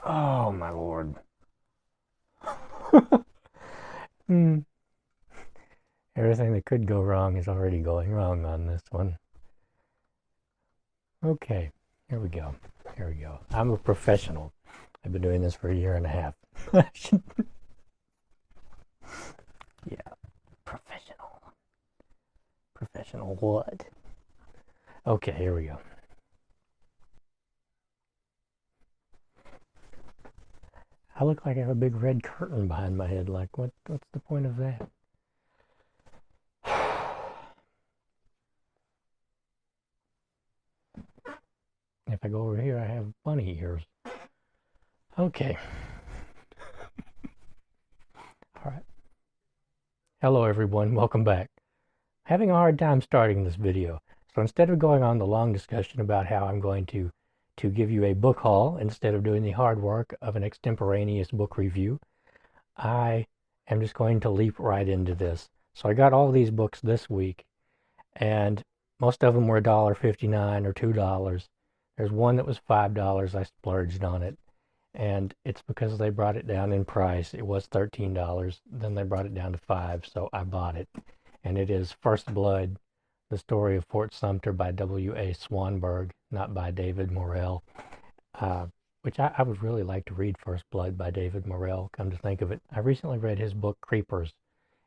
Oh my lord. Hmm. Everything that could go wrong is already going wrong on this one. Okay, here we go. Here we go. I'm a professional. I've been doing this for a year and a half. Yeah, professional. Professional what? Okay, here we go. I look like I have a big red curtain behind my head. Like, what's the point of that? If I go over here, I have bunny ears. Okay, all right. Hello, everyone. Welcome back. Having a hard time starting this video. So instead of going on the long discussion about how I'm going to give you a book haul instead of doing the hard work of an extemporaneous book review, I am just going to leap right into this. So I got all these books this week, and most of them were $1.59 or $2. There's one that was $5. I splurged on it, and it's because they brought it down in price. It was $13, then they brought it down to 5, so I bought it. And it is First Blood, the story of Fort Sumter by W.A. Swanberg, not by David Morrell. Uh, which I would really like to read First Blood by David Morrell, come to think of it. I recently read his book Creepers,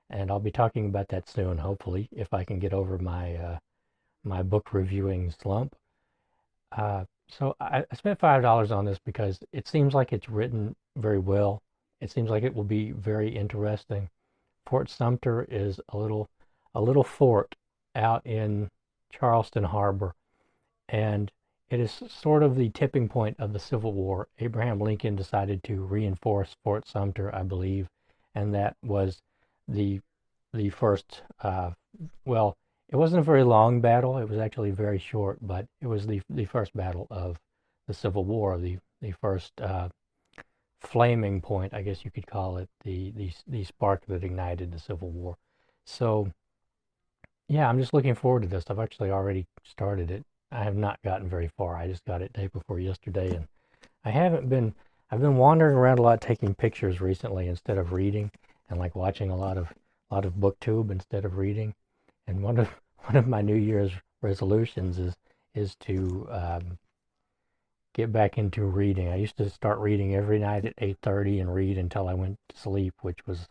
and I'll be talking about that soon, hopefully, if I can get over my book reviewing slump. So I spent $5 on this because it seems like it's written very well. It seems like it will be very interesting. Fort Sumter is a little fort out in Charleston Harbor, and it is sort of the tipping point of the Civil War. Abraham Lincoln decided to reinforce Fort Sumter, I believe, and that was the the first. Well, it wasn't a very long battle. It was actually very short, but it was the first battle of the Civil War, the first flaming point, I guess you could call it, the spark that ignited the Civil War. So yeah, I'm just looking forward to this. I've actually already started it. I have not gotten very far. I just got it day before yesterday, and I haven't been. I've been wandering around a lot, taking pictures recently instead of reading, and like watching a lot of Booktube instead of reading. And one of my New Year's resolutions is to get back into reading. I used to start reading every night at 8:30 and read until I went to sleep, which was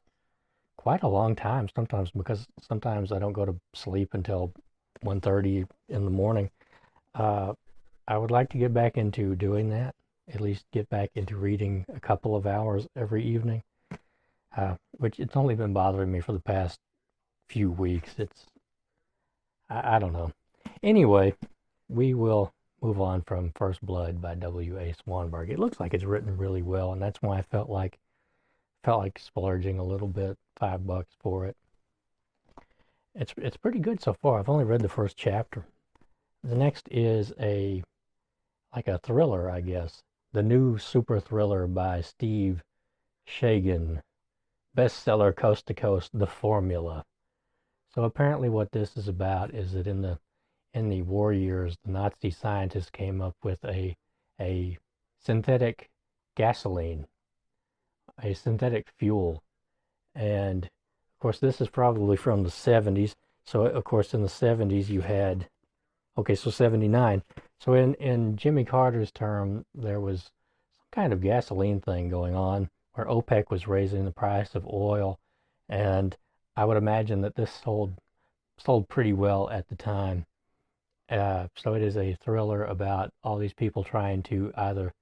quite a long time sometimes because sometimes I don't go to sleep until 1:30 in the morning. Uh, I would like to get back into doing that, at least get back into reading a couple of hours every evening, which it's only been bothering me for the past few weeks. I don't know. Anyway, we will move on from First Blood by W.A. Swanberg. It looks like it's written really well, and that's why I felt like splurging a little bit, $5 for it. It's pretty good so far. I've only read the first chapter. The next is a thriller, I guess. The new super thriller by Steve Shagan, bestseller coast to coast, The Formula. So apparently what this is about is that in the war years, the Nazi scientists came up with a synthetic gasoline, a synthetic fuel. And of course this is probably from the 70s. So of course in the 70s you had, okay, so 79. So in Jimmy Carter's term, there was some kind of gasoline thing going on where OPEC was raising the price of oil, and I would imagine that this sold pretty well at the time. So it is a thriller about all these people trying to either,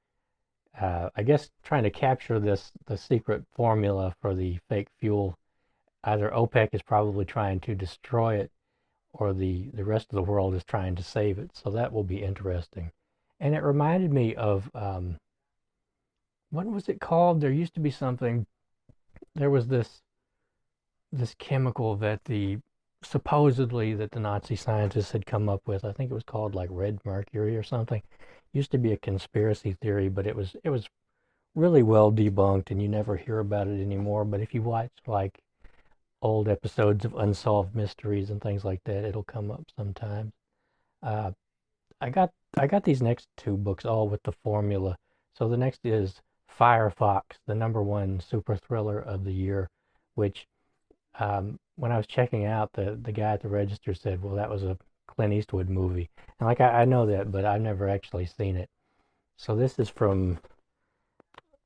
I guess, trying to capture the secret formula for the fake fuel. Either OPEC is probably trying to destroy it, or the rest of the world is trying to save it. So that will be interesting. And it reminded me of what was it called? There used to be something. There was this chemical that the supposedly that the Nazi scientists had come up with. I think it was called like red mercury or something. Used to be a conspiracy theory, but it was really well debunked, and you never hear about it anymore. But if you watch like old episodes of Unsolved Mysteries and things like that, it'll come up sometimes. Uh, I got these next two books all with the formula. So the next is Firefox, the #1 super thriller of the year, which when I was checking out, the guy at the register said, well, that was a Clint Eastwood movie. And like I know that, but I've never actually seen it. So this is from,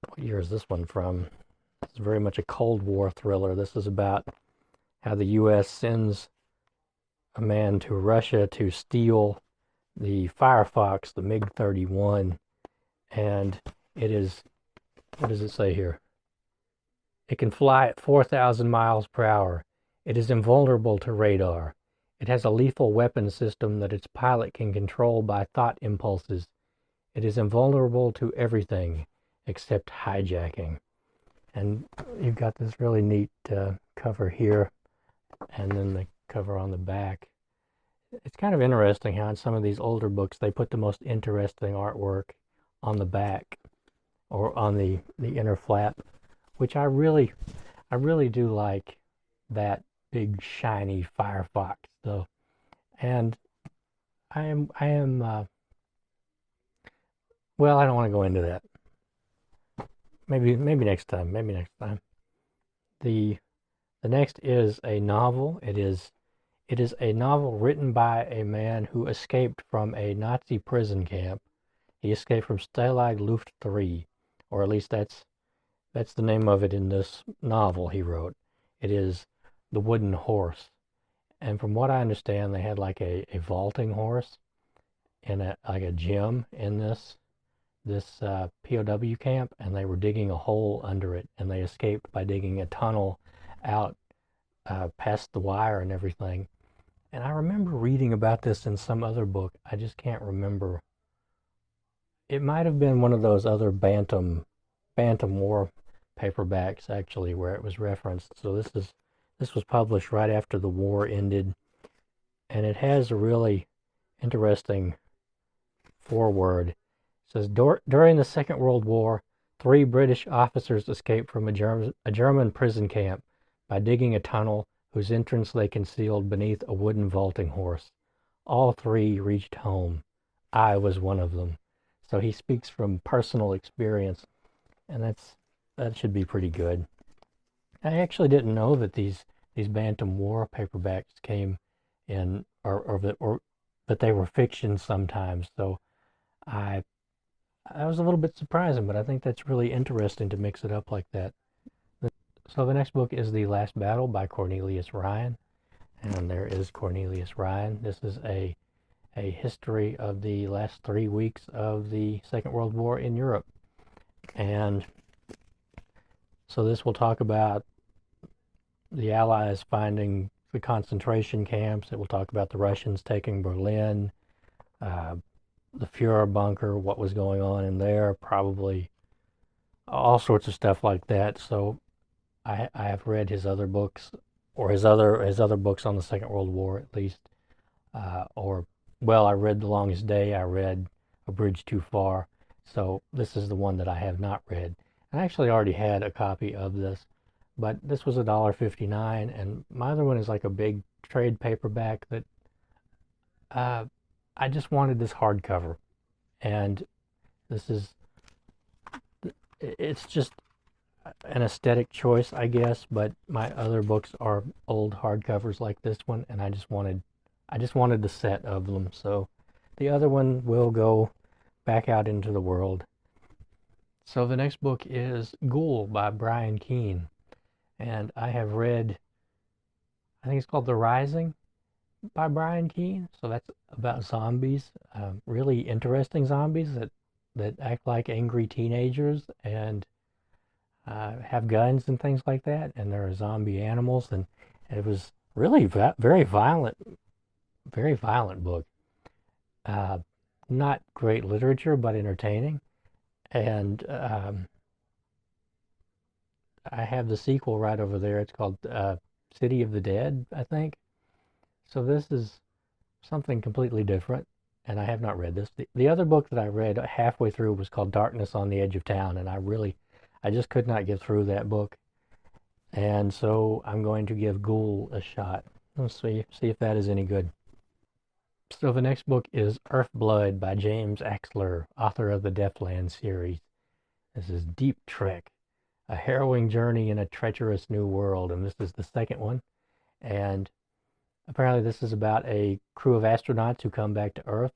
what year is this one from? It's very much a Cold War thriller. This is about how the U.S. sends a man to Russia to steal the Firefox, the MiG-31, and it is, what does it say here? It can fly at 4,000 miles per hour. It is invulnerable to radar. It has a lethal weapon system that its pilot can control by thought impulses. It is invulnerable to everything except hijacking. And you've got this really neat cover here, and then the cover on the back. It's kind of interesting how in some of these older books they put the most interesting artwork on the back or on the inner flap, which I really do like that big shiny Firefox though. And I am well, I don't want to go into that. Maybe next time. Maybe next time. The next is a novel. It is a novel written by a man who escaped from a Nazi prison camp. He escaped from Stalag Luft 3, or at least that's the name of it in this novel he wrote. It is The Wooden Horse. And from what I understand, they had like a vaulting horse in a gym in this POW camp, and they were digging a hole under it, and they escaped by digging a tunnel out past the wire and everything. And I remember reading about this in some other book. I just can't remember. It might have been one of those other Bantam War paperbacks actually where it was referenced. So this was published right after the war ended, and it has a really interesting foreword. It says, during the Second World War, 3 British officers escaped from a German prison camp by digging a tunnel whose entrance they concealed beneath a wooden vaulting horse. All 3 reached home. I was one of them. So he speaks from personal experience, and that should be pretty good. I actually didn't know that these Bantam War paperbacks came in, or that they were fiction sometimes. So I was a little bit surprising, but I think that's really interesting to mix it up like that. So the next book is The Last Battle by Cornelius Ryan, and there is Cornelius Ryan. This is a history of the last 3 weeks of the Second World War in Europe. And so this will talk about the Allies finding the concentration camps. It will talk about the Russians taking Berlin, the Fuhrer bunker, what was going on in there, probably all sorts of stuff like that. So I have read his other books, or his other books on the Second World War at least, I read The Longest Day, I read A Bridge Too Far, so this is the one that I have not read. And I actually already had a copy of this, but this was $1.59, and my other one is like a big trade paperback that I just wanted this hardcover, and it's just an aesthetic choice, I guess, but my other books are old hardcovers like this one, and I just wanted the set of them. So the other one will go back out into the world. So the next book is Ghoul by Brian Keene, and I have read, I think it's called The Rising by Brian Keene. So that's about zombies, really interesting zombies that act like angry teenagers and have guns and things like that, and there are zombie animals, and it was really very violent book. Not great literature, but entertaining. And I have the sequel right over there. It's called City of the Dead, I think. So this is something completely different, and I have not read this. The other book that I read halfway through was called Darkness on the Edge of Town, and I just could not get through that book. And so I'm going to give Ghoul a shot. Let's see if that is any good. So the next book is Earthblood by James Axler, author of the Deathland series. This is Deep Trek, a harrowing journey in a treacherous new world, and this is the second one. And apparently, this is about a crew of astronauts who come back to Earth,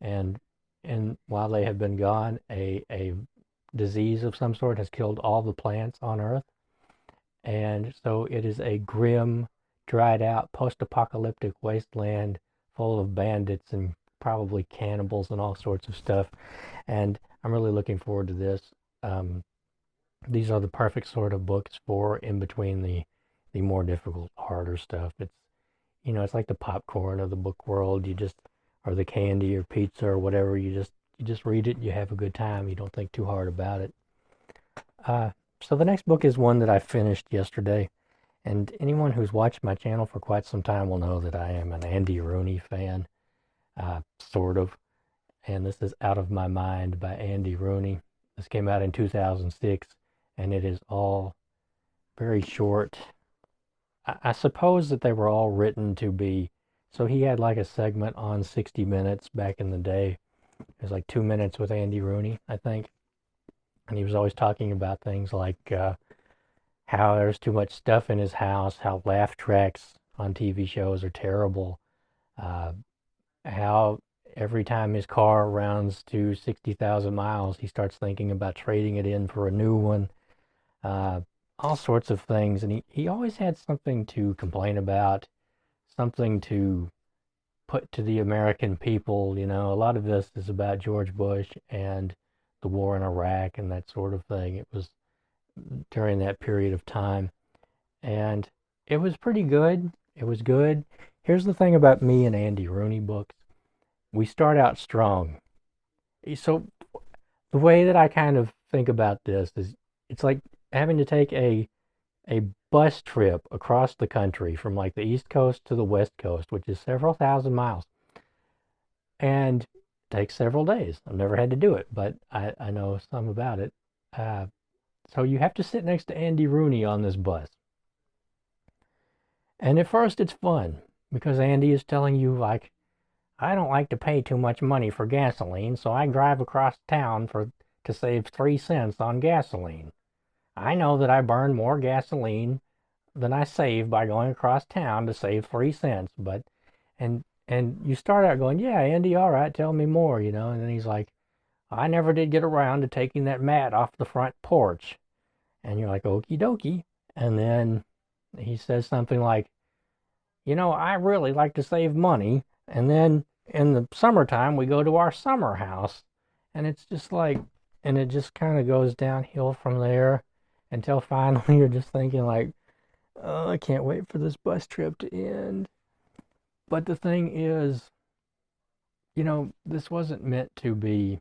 and while they have been gone, a disease of some sort has killed all the plants on Earth, and so it is a grim, dried out, post-apocalyptic wasteland full of bandits and probably cannibals and all sorts of stuff. And I'm really looking forward to this. Um, these are the perfect sort of books for in between the more difficult, harder stuff. It's like the popcorn of the book world. You just, or the candy or pizza or whatever. You just read it. And you have a good time. You don't think too hard about it. Uh, so the next book is one that I finished yesterday. And anyone who's watched my channel for quite some time will know that I am an Andy Rooney fan, sort of. And this is Out of My Mind by Andy Rooney. This came out in 2006, and it is all very short. I suppose that they were all written to be, so he had like a segment on 60 Minutes back in the day. It was like 2 minutes with Andy Rooney, I think. And he was always talking about things like how there's too much stuff in his house, how laugh tracks on TV shows are terrible, uh, how every time his car rounds to 60,000 miles, he starts thinking about trading it in for a new one. Uh, all sorts of things. And he always had something to complain about, something to put to the American people. A lot of this is about George Bush and the war in Iraq and that sort of thing. It was during that period of time. And it was pretty good. It was good. Here's the thing about me and Andy Rooney books. We start out strong. So the way that I kind of think about this is it's like having to take a bus trip across the country from like the East Coast to the West Coast, which is several thousand miles, and takes several days. I've never had to do it, but I know some about it. So you have to sit next to Andy Rooney on this bus. And at first it's fun because Andy is telling you like, I don't like to pay too much money for gasoline, so I drive across town to save 3 cents on gasoline. I know that I burn more gasoline than I save by going across town to save 3 cents, but and you start out going, yeah, Andy, all right, tell me more, and then he's like, I never did get around to taking that mat off the front porch. And you're like, okie dokie. And then he says something like, I really like to save money. And then in the summertime, we go to our summer house. And it's just like, and it just kind of goes downhill from there until finally you're just thinking like, oh, I can't wait for this bus trip to end. But the thing is, this wasn't meant to be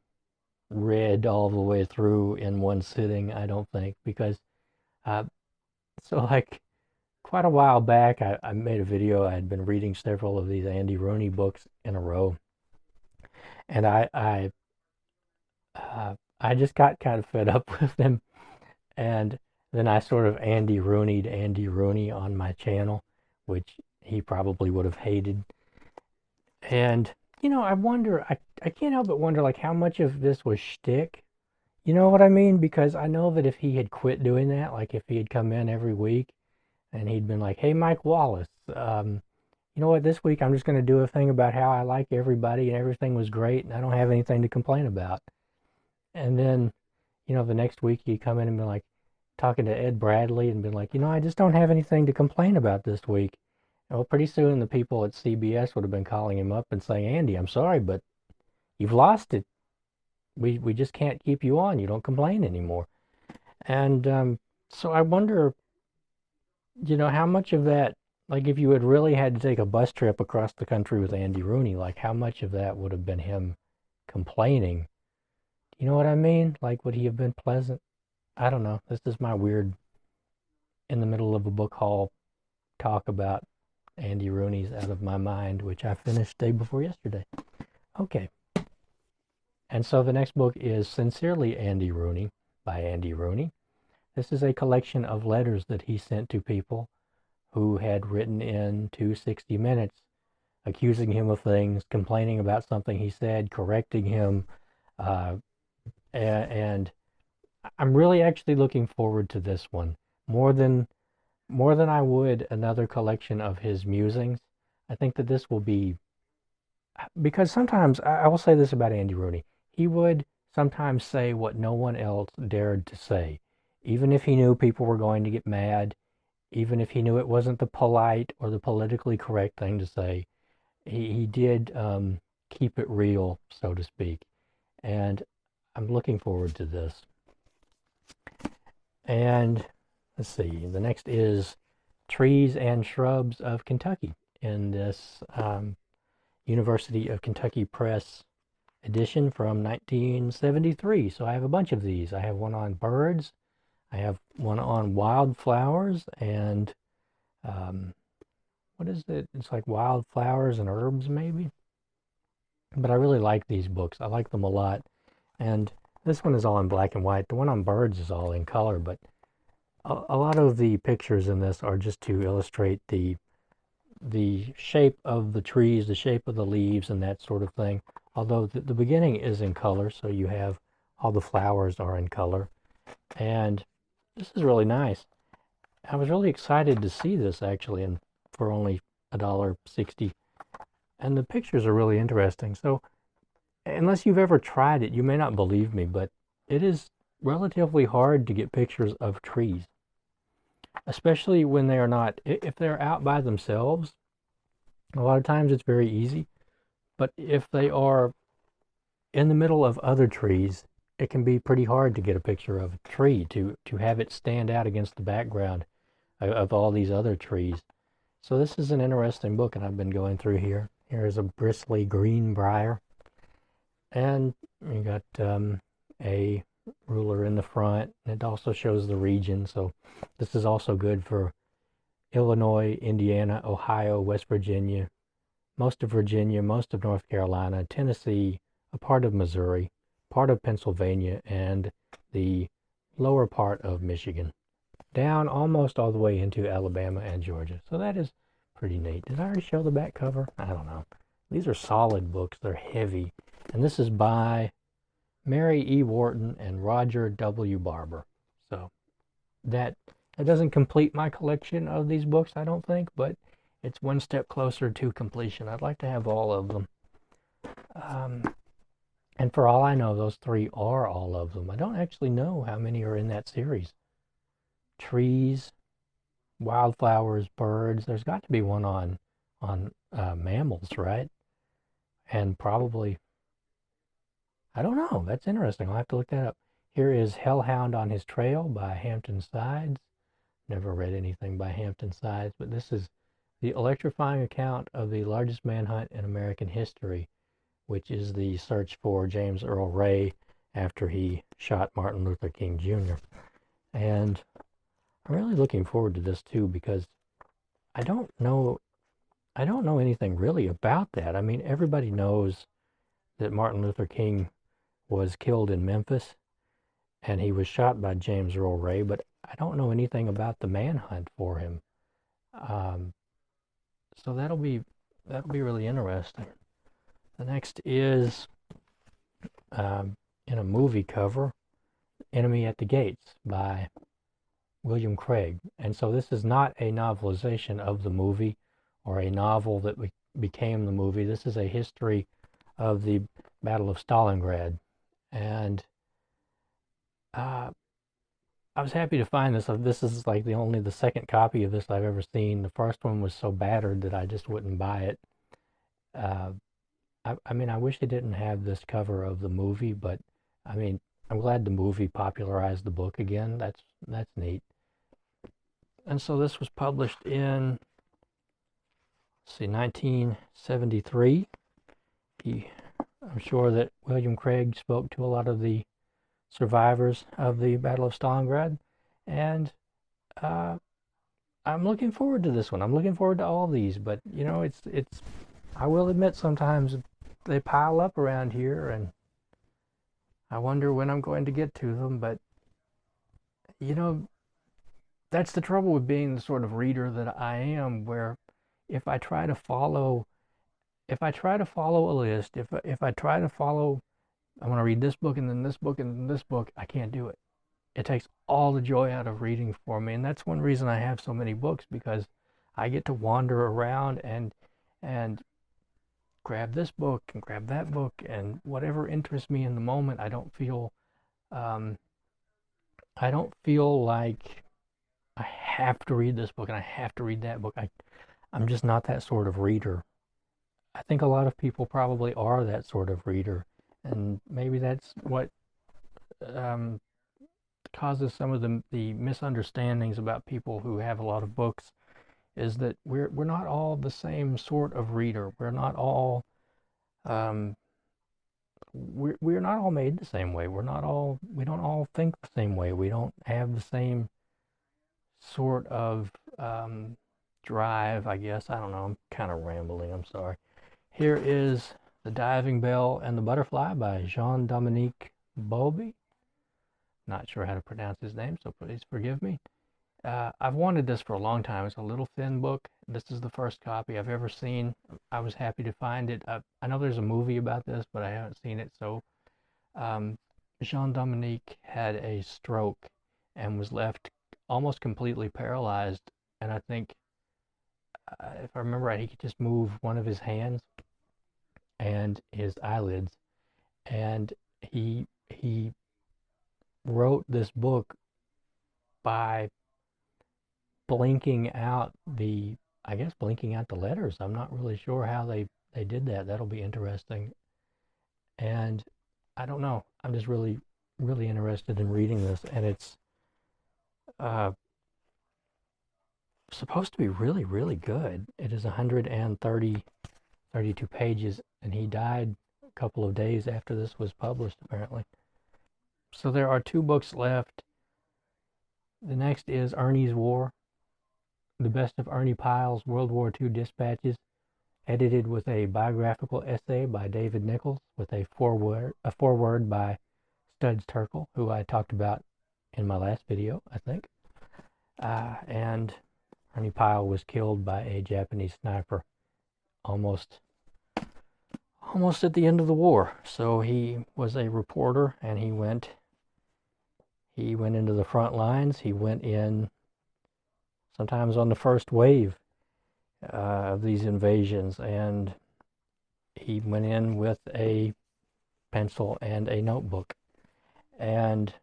read all the way through in one sitting, I don't think, because so like quite a while back, I made a video. I had been reading several of these Andy Rooney books in a row, and I just got kind of fed up with them, and then I sort of Andy Rooney'd Andy Rooney on my channel, which he probably would have hated. And I wonder, I can't help but wonder like how much of this was shtick. You know what I mean? Because I know that if he had quit doing that, like if he had come in every week and he'd been like, hey, Mike Wallace, you know what, this week I'm just going to do a thing about how I like everybody and everything was great and I don't have anything to complain about. And then, the next week he'd come in and be like talking to Ed Bradley and be like, I just don't have anything to complain about this week. Well, pretty soon the people at CBS would have been calling him up and saying, Andy, I'm sorry, but you've lost it. We just can't keep you on. You don't complain anymore. And so I wonder, how much of that, like if you had really had to take a bus trip across the country with Andy Rooney, like how much of that would have been him complaining? You know what I mean? Like, would he have been pleasant? I don't know. This is my weird, in the middle of a book haul talk about Andy Rooney's Out of My Mind, which I finished day before yesterday. Okay. And so the next book is Sincerely Andy Rooney by Andy Rooney. This is a collection of letters that he sent to people who had written in to 60 Minutes, accusing him of things, complaining about something he said, correcting him. And I'm really actually looking forward to this one more than I would another collection of his musings. I think that this will be because sometimes I will say this about Andy Rooney. He would sometimes say what no one else dared to say, even if he knew people were going to get mad, even if he knew it wasn't the polite or the politically correct thing to say. He did keep it real, so to speak. And I'm looking forward to this. And let's see, the next is Trees and Shrubs of Kentucky in this University of Kentucky Press edition from 1973. So I have a bunch of these. I have one on birds, I have one on wildflowers, and um, what is it? It's like wildflowers and herbs, maybe. But I really like these books. I like them a lot. And this one is all in black and white. The one on birds is all in color, but a lot of the pictures in this are just to illustrate the shape of the trees, the shape of the leaves, and that sort of thing. Although the beginning is in color, so you have all the flowers are in color. And this is really nice. I was really excited to see this actually, and for only $1.60. And the pictures are really interesting. So unless you've ever tried it, you may not believe me, but it is relatively hard to get pictures of trees, especially when they are not, if they're out by themselves, a lot of times it's very easy. But if they are in the middle of other trees, it can be pretty hard to get a picture of a tree, to have it stand out against the background of all these other trees. So this is an interesting book, and I've been going through here. Here's a bristly green briar. And you got a ruler in the front. It also shows the region. So this is also good for Illinois, Indiana, Ohio, West Virginia, most of Virginia, most of North Carolina, Tennessee, a part of Missouri, part of Pennsylvania, and the lower part of Michigan, down almost all the way into Alabama and Georgia. So that is pretty neat. Did I already show the back cover? I don't know. These are solid books. They're heavy. And this is by Mary E. Wharton and Roger W. Barber. So that doesn't complete my collection of these books, I don't think, but it's one step closer to completion. I'd like to have all of them. And for all I know, those three are all of them. I don't actually know how many are in that series. Trees, wildflowers, birds. There's got to be one on mammals, right? And probably, I don't know. That's interesting. I'll have to look that up. Here is Hellhound on His Trail by Hampton Sides. Never read anything by Hampton Sides, but this is the electrifying account of the largest manhunt in American history, which is the search for James Earl Ray after he shot Martin Luther King Jr. And I'm really looking forward to this too, because I don't know anything really about that. I mean, everybody knows that Martin Luther King was killed in Memphis and he was shot by James Earl Ray, but I don't know anything about the manhunt for him. So that'll be really interesting. The next is in a movie cover, Enemy at the Gates by William Craig. And so this is not a novelization of the movie or a novel that became the movie. This is a history of the Battle of Stalingrad. And I was happy to find this. This is like the second copy of this I've ever seen. The first one was so battered that I just wouldn't buy it. I mean, I wish it didn't have this cover of the movie, but I mean, I'm glad the movie popularized the book again. That's neat. And so this was published in, let's see, 1973. I'm sure that William Craig spoke to a lot of the survivors of the Battle of Stalingrad, and I'm looking forward to this one. I'm looking forward to all these, but you know, it's I will admit sometimes they pile up around here, and I wonder when I'm going to get to them. But you know, that's the trouble with being the sort of reader that I am, where if I try to follow a list, if I try to follow, I want to read this book and then this book and then this book, I can't do it. it takes all the joy out of reading for me, and that's one reason I have so many books, because I get to wander around and grab this book and grab that book, and whatever interests me in the moment. Um, I don't feel like I have to read this book and I have to read that book. I'm just not that sort of reader. I think a lot of people probably are that sort of reader, and maybe that's what um, causes some of the misunderstandings about people who have a lot of books, is that we're not all the same sort of reader. Um, we're not all made the same way. We don't all think the same way. We don't have the same sort of drive, I guess. I don't know. I'm kind of rambling. I'm sorry. Here is The Diving Bell and the Butterfly by Jean-Dominique Bauby. Not sure how to pronounce his name, so please forgive me. I've wanted this for a long time. It's a little thin book. This is the first copy I've ever seen. I was happy to find it. I know there's a movie about this, but I haven't seen it. So um, Jean-Dominique had a stroke and was left almost completely paralyzed. And I think, if I remember right, he could just move one of his hands and his eyelids. And he wrote this book by blinking out the letters. I'm not really sure how they did that. That'll be interesting. And I don't know. I'm just really interested in reading this, and it's uh, supposed to be really good. It is 132 pages, and he died a couple of days after this was published, apparently. So there are 2 books left. The next is Ernie's War, the best of Ernie Pyle's World War II dispatches, edited with a biographical essay by David Nichols, with a foreword by Studs Terkel, who I talked about in my last video, I think. And Ernie Pyle was killed by a Japanese sniper almost at the end of the war. So he was a reporter, and he went into the front lines. He went in sometimes on the first wave of these invasions, and he went in with a pencil and a notebook, and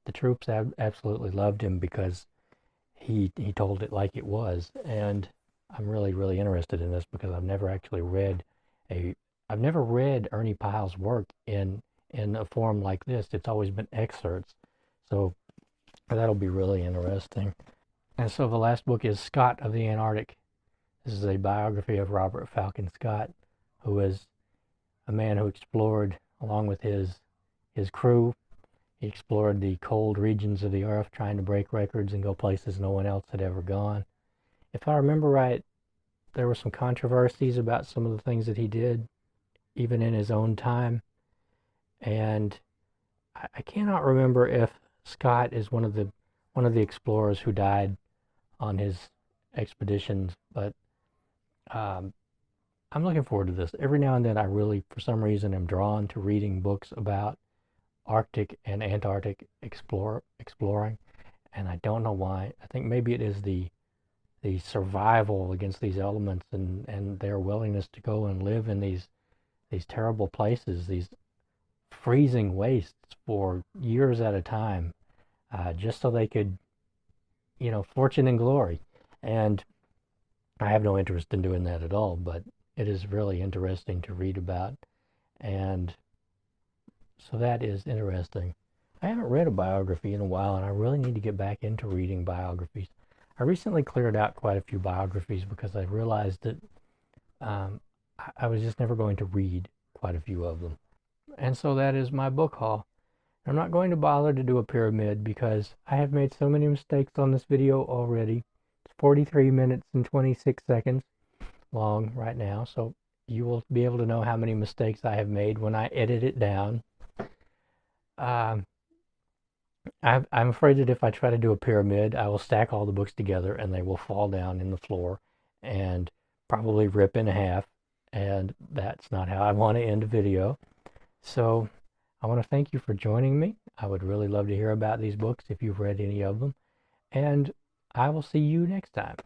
the troops absolutely loved him because he told it like it was. And I'm really interested in this because I've never read Ernie Pyle's work in a form like this. It's always been excerpts, so that'll be really interesting. And so the last book is Scott of the Antarctic. This is a biography of Robert Falcon Scott, who was a man who explored, along with his crew. He explored the cold regions of the earth, trying to break records and go places no one else had ever gone. If I remember right, there were some controversies about some of the things that he did, even in his own time. And I cannot remember if Scott is one of the explorers who died on his expeditions, but I'm looking forward to this. Every now and then I really, for some reason, am drawn to reading books about Arctic and Antarctic exploring, and I don't know why. I think maybe it is the survival against these elements, and their willingness to go and live in these terrible places, these freezing wastes for years at a time, just so they could, fortune and glory. And I have no interest in doing that at all, but it is really interesting to read about. And so that is interesting. I haven't read a biography in a while, and I really need to get back into reading biographies. I recently cleared out quite a few biographies because I realized that I was just never going to read quite a few of them. And so that is my book haul. I'm not going to bother to do a pyramid because I have made so many mistakes on this video already. It's 43 minutes and 26 seconds long right now, so you will be able to know how many mistakes I have made when I edit it down. I'm afraid that if I try to do a pyramid, I will stack all the books together and they will fall down in the floor and probably rip in half, and that's not how I want to end a video. So I want to thank you for joining me. I would really love to hear about these books if you've read any of them. And I will see you next time.